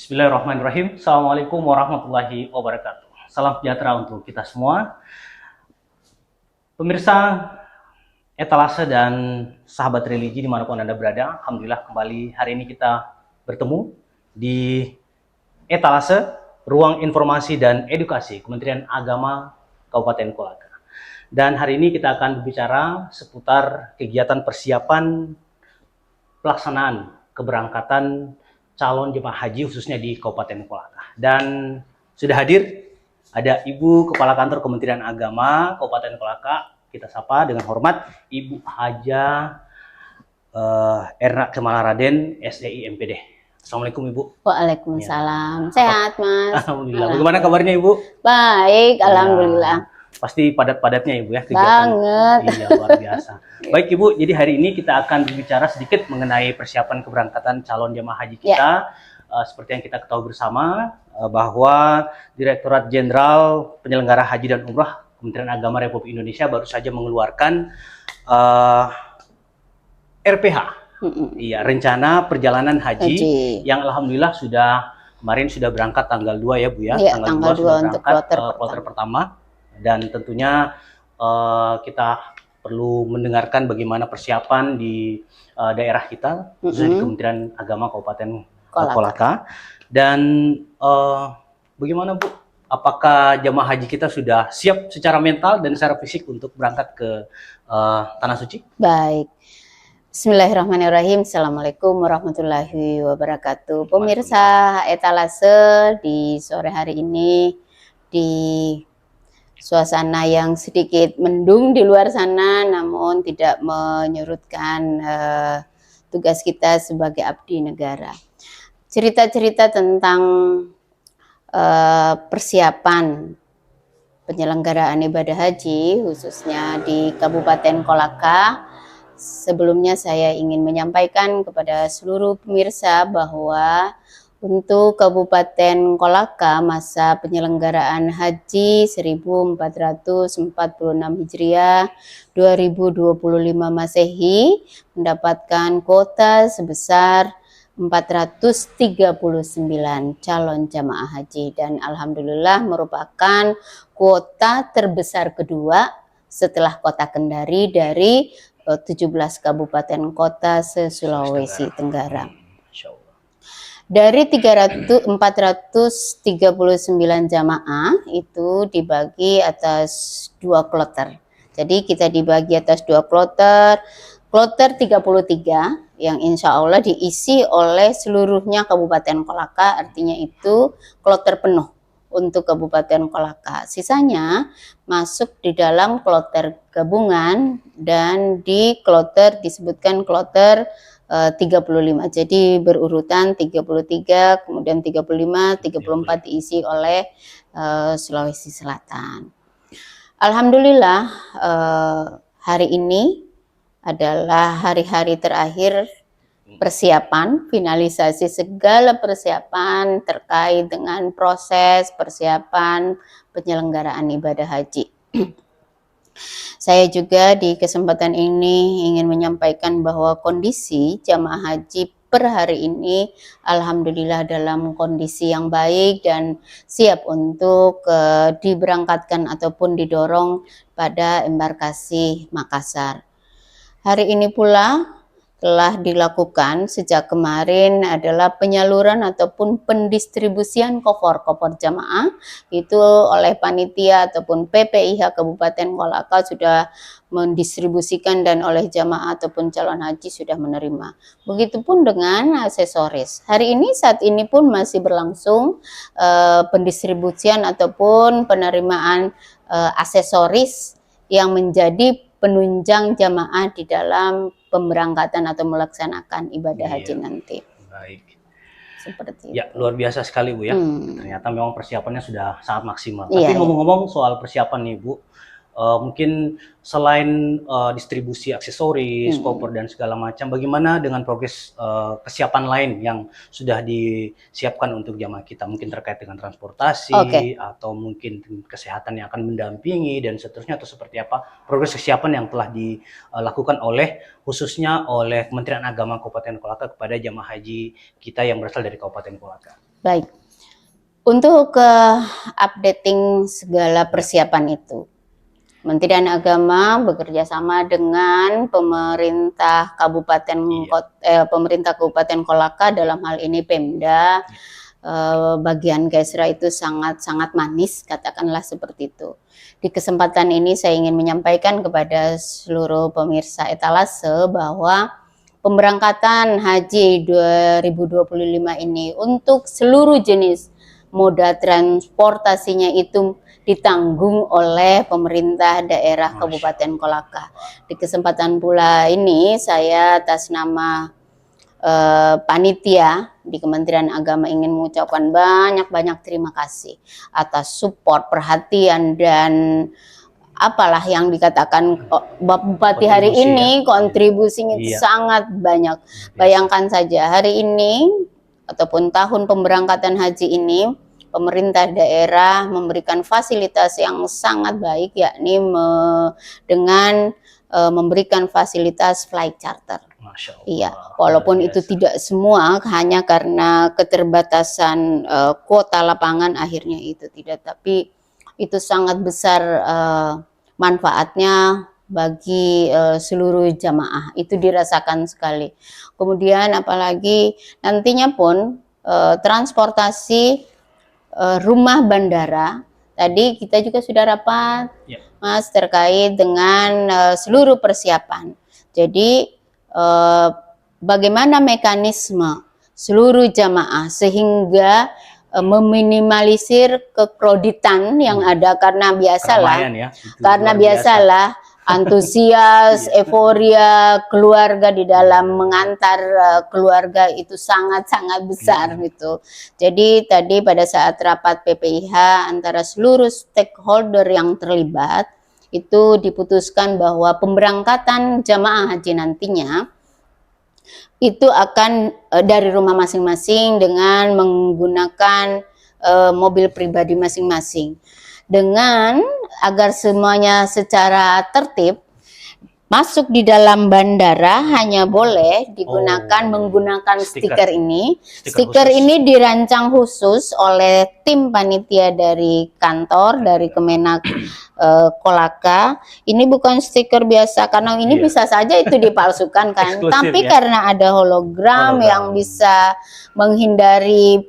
Bismillahirrahmanirrahim. Assalamualaikum warahmatullahi wabarakatuh. Salam sejahtera untuk kita semua. Pemirsa Etalase dan sahabat religi dimanapun Anda berada, Alhamdulillah kembali hari ini kita bertemu di Etalase, Ruang Informasi dan Edukasi Kementerian Agama Kabupaten Kolaka. Dan hari ini kita akan berbicara seputar kegiatan persiapan pelaksanaan keberangkatan calon jemaah haji khususnya di Kabupaten Kolaka. Dan sudah hadir ada Ibu Kepala Kantor Kementerian Agama Kabupaten Kolaka. Kita sapa dengan hormat Ibu Haja Erna Kemala-Raden, SEI MPD. Assalamualaikum Ibu. Waalaikumsalam. Sehat Mas. Alhamdulillah. Bagaimana kabarnya Ibu? Baik, alhamdulillah. Pasti padat-padatnya Ibu ya kegiatan. Banget. Iya, luar biasa. Baik Ibu, jadi hari ini kita akan berbicara sedikit mengenai persiapan keberangkatan calon jemaah haji kita. Seperti yang kita ketahui bersama bahwa Direktorat Jenderal Penyelenggara Haji dan Umrah Kementerian Agama Republik Indonesia baru saja mengeluarkan RPH. Iya, rencana perjalanan haji yang alhamdulillah kemarin sudah berangkat tanggal 2 ya Bu ya. Ya, tanggal 2 untuk kloter pertama. Dan tentunya kita perlu mendengarkan bagaimana persiapan di daerah kita, khususnya di Kementerian Agama Kabupaten Kolaka. Dan bagaimana Bu, apakah jemaah haji kita sudah siap secara mental dan secara fisik untuk berangkat ke Tanah Suci? Baik. Bismillahirrahmanirrahim. Assalamualaikum warahmatullahi wabarakatuh. Pemirsa Etalase, di sore hari ini di suasana yang sedikit mendung di luar sana, namun tidak menyurutkan tugas kita sebagai abdi negara. Cerita-cerita tentang persiapan penyelenggaraan ibadah haji, khususnya di Kabupaten Kolaka. Sebelumnya saya ingin menyampaikan kepada seluruh pemirsa bahwa untuk Kabupaten Kolaka, masa penyelenggaraan haji 1446 Hijriah 2025 Masehi mendapatkan kuota sebesar 439 calon jamaah haji, dan alhamdulillah merupakan kuota terbesar kedua setelah Kota Kendari dari 17 kabupaten kota se-Sulawesi Tenggara. Dari 439 jamaah itu dibagi atas 2 kloter. Jadi kita dibagi atas 2 kloter. Kloter 33 yang insya Allah diisi oleh seluruhnya Kabupaten Kolaka, artinya itu kloter penuh untuk Kabupaten Kolaka. Sisanya masuk di dalam kloter gabungan dan di kloter disebutkan kloter 35. Jadi berurutan 33, kemudian 35, 34 diisi oleh Sulawesi Selatan. Alhamdulillah hari ini adalah hari-hari terakhir persiapan, finalisasi segala persiapan terkait dengan proses persiapan penyelenggaraan ibadah haji. Saya juga di kesempatan ini ingin menyampaikan bahwa kondisi jamaah haji per hari ini alhamdulillah dalam kondisi yang baik dan siap untuk diberangkatkan ataupun didorong pada embarkasi Makassar. Hari ini pula telah dilakukan sejak kemarin adalah penyaluran ataupun pendistribusian kofor jamaah itu oleh panitia ataupun PPIH Kabupaten Kolaka sudah mendistribusikan, dan oleh jamaah ataupun calon haji sudah menerima. Begitupun dengan aksesoris. Hari ini saat ini pun masih berlangsung pendistribusian ataupun penerimaan aksesoris yang menjadi penunjang jamaah di dalam pemberangkatan atau melaksanakan ibadah haji nanti. Baik. Seperti ya, itu. luar biasa sekali Bu ya. Ternyata memang persiapannya sudah sangat maksimal. Tapi ngomong-ngomong soal persiapan nih Bu, mungkin selain distribusi aksesoris, koper dan segala macam, bagaimana dengan progres kesiapan lain yang sudah disiapkan untuk jamaah kita? Mungkin terkait dengan transportasi atau mungkin kesehatan yang akan mendampingi dan seterusnya, atau seperti apa progres kesiapan yang telah dilakukan khususnya oleh Kementerian Agama Kabupaten Kolaka kepada jamaah haji kita yang berasal dari Kabupaten Kolaka? Baik. Untuk ke updating segala persiapan itu, Kementerian Agama bekerja sama dengan pemerintah Kabupaten Kolaka, dalam hal ini Pemda. Bagian Kesra itu sangat manis, katakanlah seperti itu. Di kesempatan ini saya ingin menyampaikan kepada seluruh pemirsa etalase bahwa pemberangkatan haji 2025 ini untuk seluruh jenis moda transportasinya itu ditanggung oleh pemerintah daerah Kabupaten Kolaka. Di kesempatan pula ini saya atas nama panitia di Kementerian Agama ingin mengucapkan banyak terima kasih atas support, perhatian, dan apalah yang dikatakan Bapak Bupati hari ini, kontribusinya sangat banyak. Bayangkan saja hari ini ataupun tahun pemberangkatan haji ini, pemerintah daerah memberikan fasilitas yang sangat baik, yakni dengan memberikan fasilitas flight charter. Iya, walaupun itu tidak semua, hanya karena keterbatasan kuota lapangan akhirnya itu tidak, tapi itu sangat besar manfaatnya bagi seluruh jamaah, itu dirasakan sekali. Kemudian apalagi nantinya pun transportasi rumah bandara, tadi kita juga sudah rapat, Mas, terkait dengan seluruh persiapan. Jadi bagaimana mekanisme seluruh jamaah sehingga meminimalisir kekreditan yang ada, karena biasalah antusias, euforia keluarga di dalam mengantar keluarga itu sangat besar gitu. Jadi tadi pada saat rapat PPIH antara seluruh stakeholder yang terlibat, itu diputuskan bahwa pemberangkatan jamaah haji nantinya itu akan dari rumah masing-masing dengan menggunakan mobil pribadi masing-masing, dengan agar semuanya secara tertib. Masuk di dalam bandara hanya boleh digunakan menggunakan stiker ini. Stiker ini dirancang khusus oleh tim panitia dari kantor, dari Kemenak Kolaka. Ini bukan stiker biasa, karena ini bisa saja itu dipalsukan kan. Tapi karena ada hologram yang bisa menghindari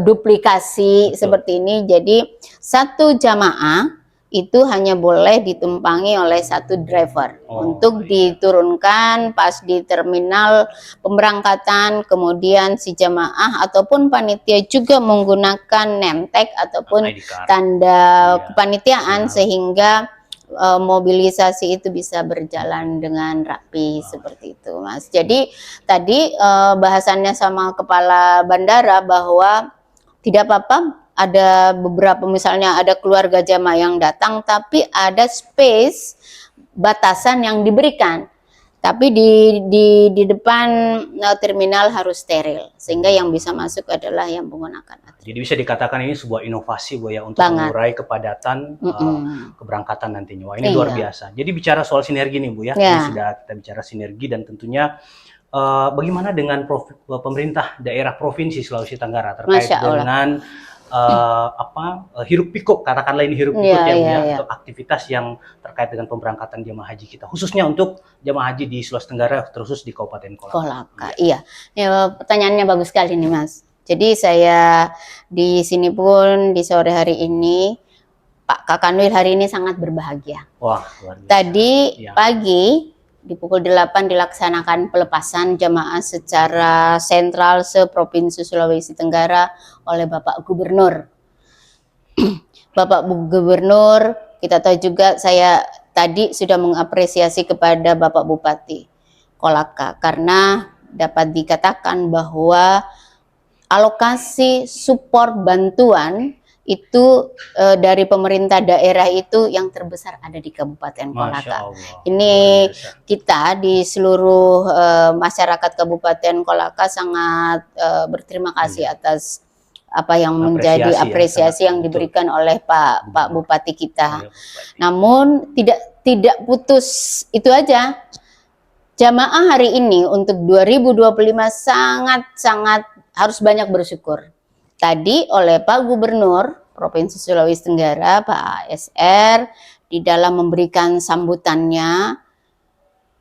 duplikasi seperti ini, jadi satu jamaah itu hanya boleh ditumpangi oleh satu driver untuk diturunkan pas di terminal pemberangkatan. Kemudian si jamaah ataupun panitia juga menggunakan name tag ataupun tanda kepanitiaan sehingga mobilisasi itu bisa berjalan dengan rapi seperti itu, Mas. Jadi tadi bahasannya sama kepala bandara bahwa tidak apa-apa ada beberapa, misalnya ada keluarga jamaah yang datang tapi ada space batasan yang diberikan, tapi di depan terminal harus steril sehingga yang bisa masuk adalah yang menggunakan atribut. Jadi bisa dikatakan ini sebuah inovasi Bu ya untuk mengurai kepadatan keberangkatan nantinya. Wah, ini luar biasa. Jadi bicara soal sinergi nih Bu ya, ini sudah kita bicara sinergi, dan tentunya bagaimana dengan pemerintah daerah Provinsi Sulawesi Tenggara terkait dengan hiruk pikuk, katakanlah ini hiruk pikuk untuk aktivitas yang terkait dengan pemberangkatan jemaah haji kita, khususnya untuk jemaah haji di Sulawesi Tenggara, terkhusus di Kabupaten Kolaka. Iya, pertanyaannya bagus sekali nih, Mas. Jadi saya di sini pun di sore hari ini, Pak Kakanwil hari ini sangat berbahagia. Wah, luar biasa. Tadi pagi di pukul 8 dilaksanakan pelepasan jamaah secara sentral se-Provinsi Sulawesi Tenggara oleh Bapak Gubernur. Bapak Gubernur, kita tahu juga, saya tadi sudah mengapresiasi kepada Bapak Bupati Kolaka karena dapat dikatakan bahwa alokasi support bantuan itu dari pemerintah daerah itu yang terbesar ada di Kabupaten Kolaka. Ini kita di seluruh masyarakat Kabupaten Kolaka sangat berterima kasih atas apa yang menjadi apresiasi yang diberikan oleh Pak Bupati kita. Namun tidak putus itu aja. Jamaah hari ini untuk 2025 sangat harus banyak bersyukur. tadi oleh Pak Gubernur Provinsi Sulawesi Tenggara, Pak ASR, di dalam memberikan sambutannya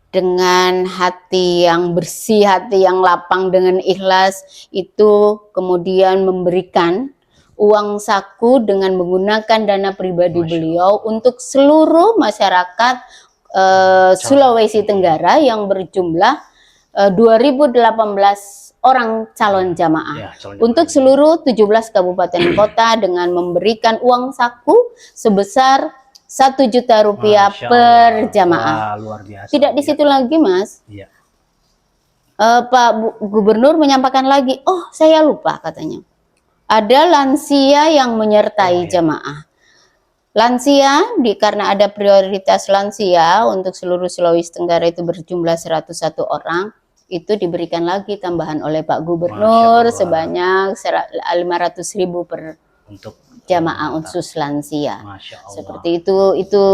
dengan hati yang bersih, hati yang lapang dengan ikhlas, itu kemudian memberikan uang saku dengan menggunakan dana pribadi beliau untuk seluruh masyarakat Sulawesi Tenggara yang berjumlah 2018 orang calon jamaah Ya, calon untuk jamaah. seluruh 17 kabupaten kota dengan memberikan uang saku sebesar 1 juta rupiah Masya per Allah. jamaah. Wah, luar biasa. Tidak di situ lagi, Mas. Iya. Pak Gubernur menyampaikan lagi, oh saya lupa katanya. Ada lansia yang menyertai jamaah. Lansia, karena ada prioritas lansia untuk seluruh Sulawesi Tenggara itu berjumlah 101 orang, itu diberikan lagi tambahan oleh Pak Gubernur sebanyak 500.000 per Untuk jamaah khusus lansia. Masya Allah. Seperti itu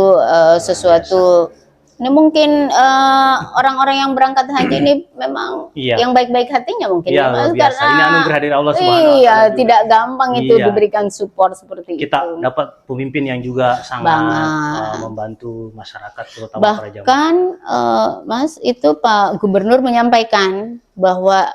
sesuatu. Ini mungkin orang-orang yang berangkat haji ini memang yang baik-baik hatinya mungkin Iya, luar biasa. karena Ini anugerah dari Allah Subhanahu wa Ta'ala. Iya, tidak gampang itu diberikan support seperti kita itu. dapat pemimpin yang juga sangat membantu masyarakat, terutama para jamaah. Bahkan Mas, itu Pak Gubernur menyampaikan bahwa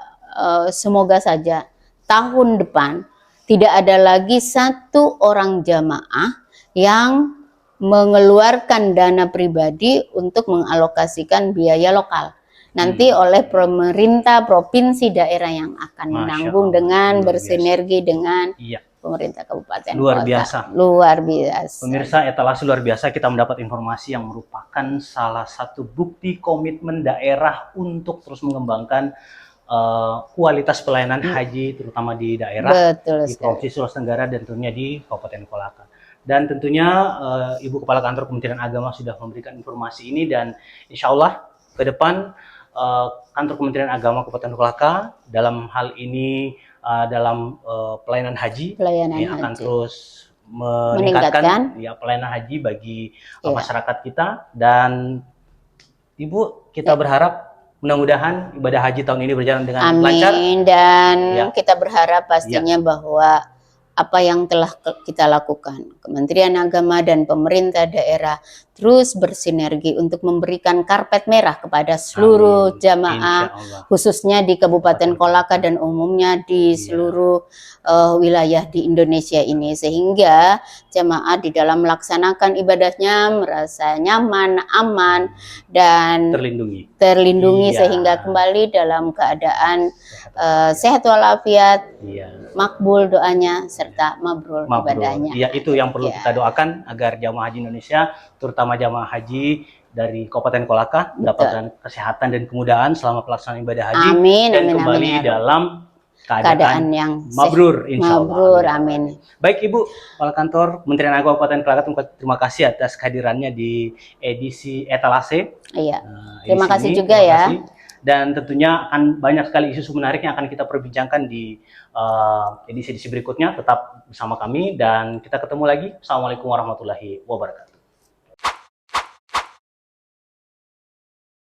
semoga saja tahun depan tidak ada lagi satu orang jamaah yang mengeluarkan dana pribadi untuk mengalokasikan biaya lokal. Nanti oleh pemerintah provinsi daerah yang akan menanggung dengan bersinergi dengan pemerintah kabupaten luar kota. Biasa. Luar biasa. Pemirsa, etalase luar biasa, kita mendapat informasi yang merupakan salah satu bukti komitmen daerah untuk terus mengembangkan kualitas pelayanan haji, terutama di daerah, di Provinsi Sulawesi Tenggara dan tentunya di Kabupaten Kolaka. Dan tentunya Ibu Kepala Kantor Kementerian Agama sudah memberikan informasi ini, dan insya Allah ke depan Kantor Kementerian Agama Kabupaten Kolaka dalam hal ini dalam pelayanan haji akan terus meningkatkan pelayanan haji bagi masyarakat kita. Dan Ibu, kita berharap mudah-mudahan ibadah haji tahun ini berjalan dengan lancar. Amin. Dan kita berharap pastinya bahwa apa yang telah kita lakukan, Kementerian Agama dan pemerintah daerah terus bersinergi untuk memberikan karpet merah kepada seluruh jamaah, khususnya di Kabupaten Kolaka dan umumnya di seluruh wilayah di Indonesia ini, sehingga jamaah di dalam melaksanakan ibadahnya merasa nyaman, aman, dan terlindungi sehingga kembali dalam keadaan sehat walafiat, makbul doanya serta mabrur ibadahnya. Iya, itu yang perlu kita doakan agar jamaah haji Indonesia, terutama jamaah haji dari Kabupaten Kolaka, mendapatkan kesehatan dan kemudahan selama pelaksanaan ibadah haji. Amin, dan kembali dalam keadaan yang mabrur, insya Allah. Mabrur, amin. Baik Ibu Kepala Kantor Kementerian Agama Kabupaten Kolaka, terima kasih atas kehadirannya di edisi etalase. Iya. Terima kasih juga ya. Dan tentunya akan banyak sekali isu menarik yang akan kita perbincangkan di edisi-edisi berikutnya. Tetap bersama kami dan kita ketemu lagi. Assalamualaikum warahmatullahi wabarakatuh.